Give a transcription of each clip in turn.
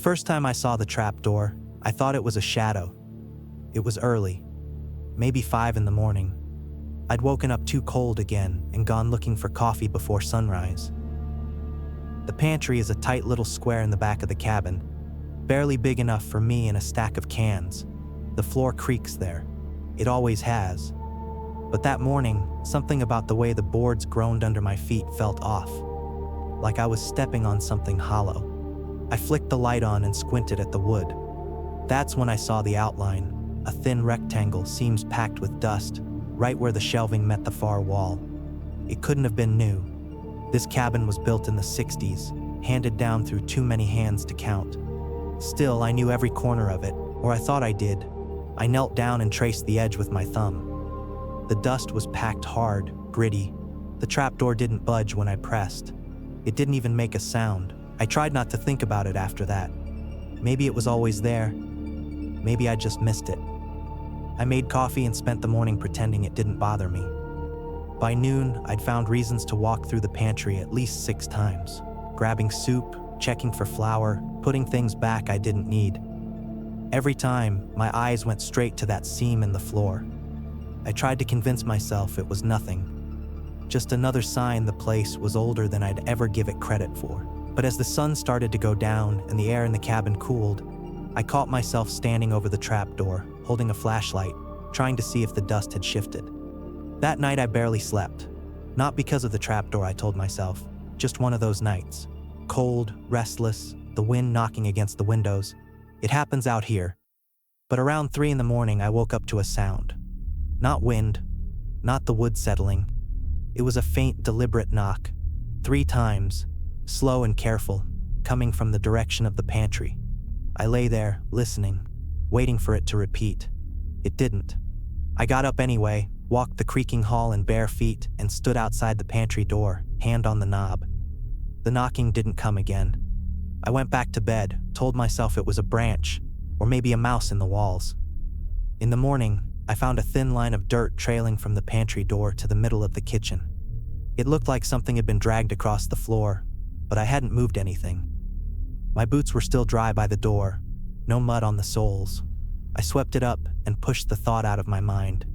first time I saw the trapdoor, I thought it was a shadow. It was early, maybe 5 in the morning. I'd woken up too cold again and gone looking for coffee before sunrise. The pantry is a tight little square in the back of the cabin, barely big enough for me and a stack of cans. The floor creaks there. It always has. But that morning, something about the way the boards groaned under my feet felt off, like I was stepping on something hollow. I flicked the light on and squinted at the wood. That's when I saw the outline, a thin rectangle, seams packed with dust, right where the shelving met the far wall. It couldn't have been new. This cabin was built in the 60s, handed down through too many hands to count. Still, I knew every corner of it, or I thought I did. I knelt down and traced the edge with my thumb. The dust was packed hard, gritty. The trapdoor didn't budge when I pressed. It didn't even make a sound. I tried not to think about it after that. Maybe it was always there. Maybe I just missed it. I made coffee and spent the morning pretending it didn't bother me. By noon, I'd found reasons to walk through the pantry at least 6 times, grabbing soup, checking for flour, putting things back I didn't need. Every time, my eyes went straight to that seam in the floor. I tried to convince myself it was nothing, just another sign the place was older than I'd ever give it credit for. But as the sun started to go down and the air in the cabin cooled, I caught myself standing over the trapdoor, holding a flashlight, trying to see if the dust had shifted. That night I barely slept. Not because of the trapdoor, I told myself, just one of those nights. Cold, restless, the wind knocking against the windows. It happens out here. But around 3 in the morning I woke up to a sound. Not wind, not the wood settling. It was a faint, deliberate knock, 3 times, slow and careful, coming from the direction of the pantry. I lay there, listening, waiting for it to repeat. It didn't. I got up anyway, walked the creaking hall in bare feet, and stood outside the pantry door, hand on the knob. The knocking didn't come again. I went back to bed, told myself it was a branch, or maybe a mouse in the walls. In the morning, I found a thin line of dirt trailing from the pantry door to the middle of the kitchen. It looked like something had been dragged across the floor, but I hadn't moved anything. My boots were still dry by the door, no mud on the soles. I swept it up and pushed the thought out of my mind.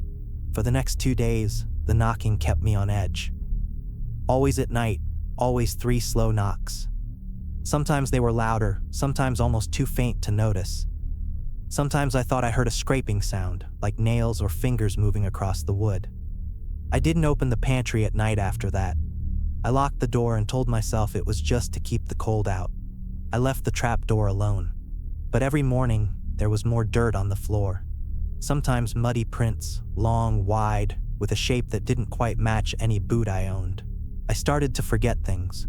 For the next 2 days, the knocking kept me on edge. Always at night, always 3 slow knocks. Sometimes they were louder, sometimes almost too faint to notice. Sometimes I thought I heard a scraping sound, like nails or fingers moving across the wood. I didn't open the pantry at night after that. I locked the door and told myself it was just to keep the cold out. I left the trap door alone. But every morning, there was more dirt on the floor. Sometimes muddy prints, long, wide, with a shape that didn't quite match any boot I owned. I started to forget things.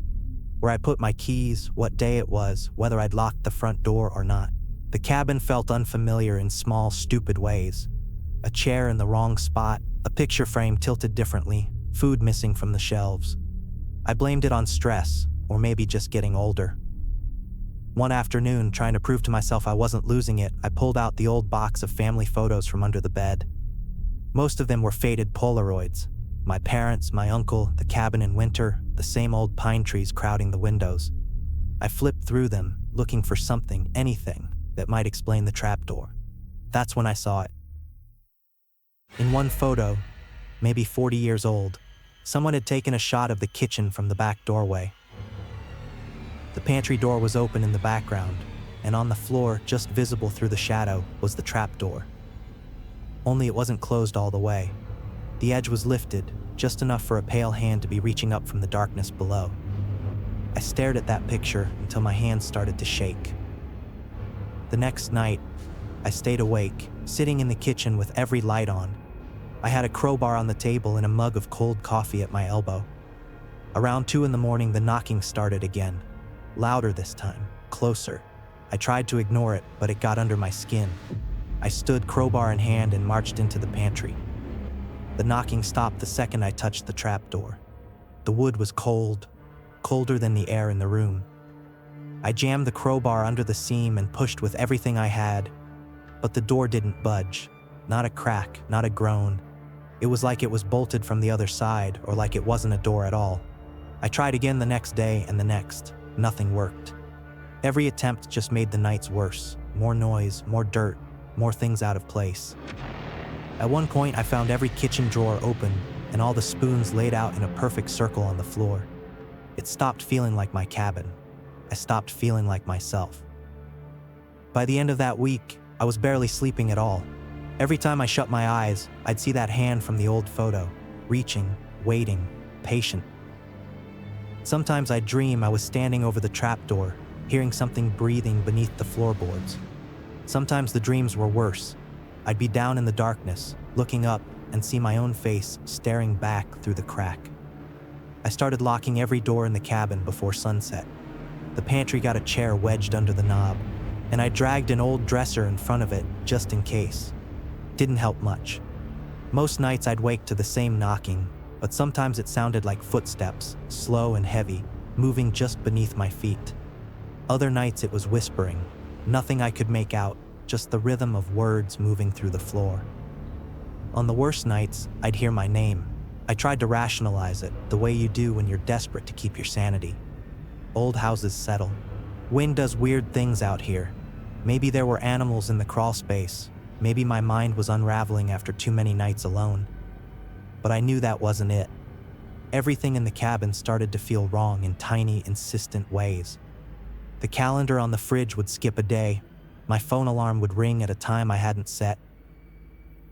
Where I put my keys, what day it was, whether I'd locked the front door or not. The cabin felt unfamiliar in small, stupid ways. A chair in the wrong spot, a picture frame tilted differently, food missing from the shelves. I blamed it on stress, or maybe just getting older. One afternoon, trying to prove to myself I wasn't losing it, I pulled out the old box of family photos from under the bed. Most of them were faded Polaroids. My parents, my uncle, the cabin in winter, the same old pine trees crowding the windows. I flipped through them, looking for something, anything, that might explain the trapdoor. That's when I saw it. In one photo, maybe 40 years old, someone had taken a shot of the kitchen from the back doorway. The pantry door was open in the background, and on the floor, just visible through the shadow, was the trapdoor. Only it wasn't closed all the way. The edge was lifted, just enough for a pale hand to be reaching up from the darkness below. I stared at that picture until my hands started to shake. The next night, I stayed awake, sitting in the kitchen with every light on. I had a crowbar on the table and a mug of cold coffee at my elbow. Around 2 in the morning, the knocking started again. Louder this time, closer. I tried to ignore it, but it got under my skin. I stood crowbar in hand and marched into the pantry. The knocking stopped the second I touched the trapdoor. The wood was cold, colder than the air in the room. I jammed the crowbar under the seam and pushed with everything I had, but the door didn't budge. Not a crack, not a groan. It was like it was bolted from the other side, or like it wasn't a door at all. I tried again the next day and the next. Nothing worked. Every attempt just made the nights worse. More noise, more dirt, more things out of place. At one point, I found every kitchen drawer open and all the spoons laid out in a perfect circle on the floor. It stopped feeling like my cabin. I stopped feeling like myself. By the end of that week, I was barely sleeping at all. Every time I shut my eyes, I'd see that hand from the old photo, reaching, waiting, patient. Sometimes I'd dream I was standing over the trapdoor, hearing something breathing beneath the floorboards. Sometimes the dreams were worse. I'd be down in the darkness, looking up, and see my own face staring back through the crack. I started locking every door in the cabin before sunset. The pantry got a chair wedged under the knob, and I dragged an old dresser in front of it just in case. Didn't help much. Most nights I'd wake to the same knocking, but sometimes it sounded like footsteps, slow and heavy, moving just beneath my feet. Other nights it was whispering, nothing I could make out, just the rhythm of words moving through the floor. On the worst nights, I'd hear my name. I tried to rationalize it, the way you do when you're desperate to keep your sanity. Old houses settle. Wind does weird things out here. Maybe there were animals in the crawl space. Maybe my mind was unraveling after too many nights alone. But I knew that wasn't it. Everything in the cabin started to feel wrong in tiny, insistent ways. The calendar on the fridge would skip a day. My phone alarm would ring at a time I hadn't set.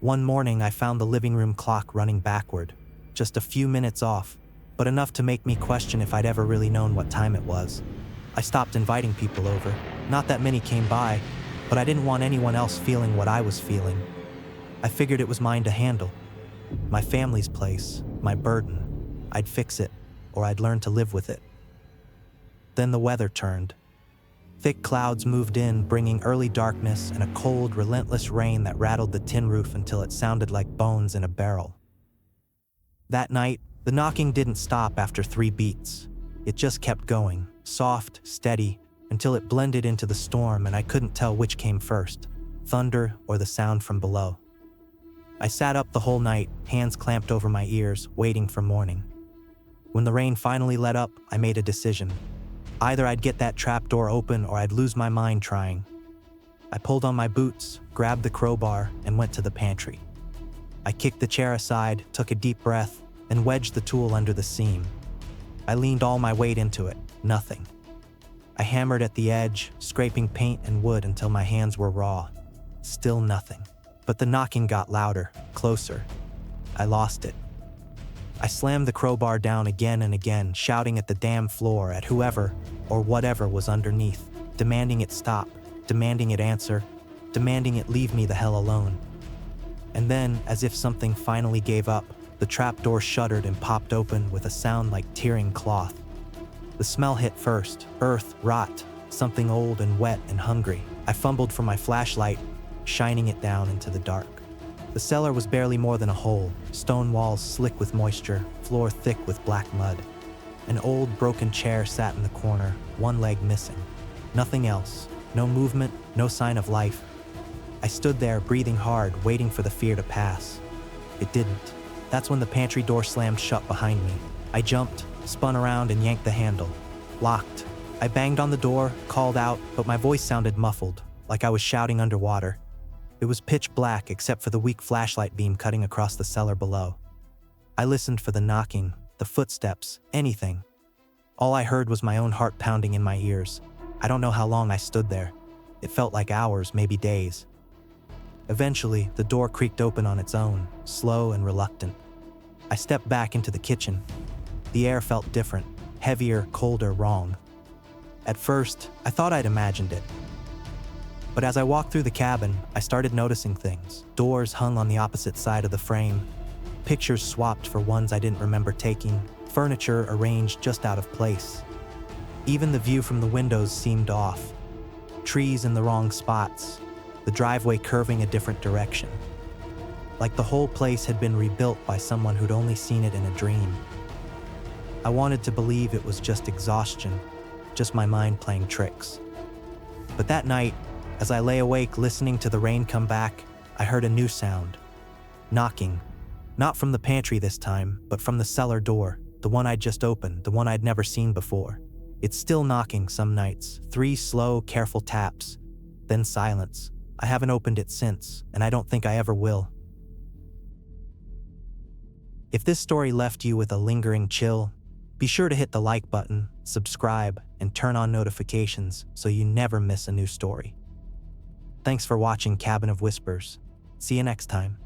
One morning, I found the living room clock running backward, just a few minutes off, but enough to make me question if I'd ever really known what time it was. I stopped inviting people over. Not that many came by, but I didn't want anyone else feeling what I was feeling. I figured it was mine to handle. My family's place, my burden. I'd fix it, or I'd learn to live with it. Then the weather turned. Thick clouds moved in, bringing early darkness and a cold, relentless rain that rattled the tin roof until it sounded like bones in a barrel. That night, the knocking didn't stop after 3 beats. It just kept going, soft, steady, until it blended into the storm and I couldn't tell which came first, thunder or the sound from below. I sat up the whole night, hands clamped over my ears, waiting for morning. When the rain finally let up, I made a decision. Either I'd get that trapdoor open or I'd lose my mind trying. I pulled on my boots, grabbed the crowbar, and went to the pantry. I kicked the chair aside, took a deep breath, and wedged the tool under the seam. I leaned all my weight into it, nothing. I hammered at the edge, scraping paint and wood until my hands were raw. Still nothing. But the knocking got louder, closer. I lost it. I slammed the crowbar down again and again, shouting at the damn floor, at whoever or whatever was underneath, demanding it stop, demanding it answer, demanding it leave me the hell alone. And then, as if something finally gave up, the trapdoor shuddered and popped open with a sound like tearing cloth. The smell hit first, earth, rot, something old and wet and hungry. I fumbled for my flashlight, shining it down into the dark. The cellar was barely more than a hole, stone walls slick with moisture, floor thick with black mud. An old, broken chair sat in the corner, one leg missing. Nothing else, no movement, no sign of life. I stood there, breathing hard, waiting for the fear to pass. It didn't. That's when the pantry door slammed shut behind me. I jumped, spun around, and yanked the handle. Locked. I banged on the door, called out, but my voice sounded muffled, like I was shouting underwater. It was pitch black except for the weak flashlight beam cutting across the cellar below. I listened for the knocking, the footsteps, anything. All I heard was my own heart pounding in my ears. I don't know how long I stood there. It felt like hours, maybe days. Eventually, the door creaked open on its own, slow and reluctant. I stepped back into the kitchen. The air felt different, heavier, colder, wrong. At first, I thought I'd imagined it. But as I walked through the cabin, I started noticing things. Doors hung on the opposite side of the frame, pictures swapped for ones I didn't remember taking, furniture arranged just out of place. Even the view from the windows seemed off. Trees in the wrong spots, the driveway curving a different direction. Like the whole place had been rebuilt by someone who'd only seen it in a dream. I wanted to believe it was just exhaustion, just my mind playing tricks. But that night, as I lay awake listening to the rain come back, I heard a new sound. Knocking. Not from the pantry this time, but from the cellar door, the one I'd just opened, the one I'd never seen before. It's still knocking some nights, 3 slow, careful taps, then silence. I haven't opened it since, and I don't think I ever will. If this story left you with a lingering chill, be sure to hit the like button, subscribe, and turn on notifications so you never miss a new story. Thanks for watching Cabin of Whispers. See you next time.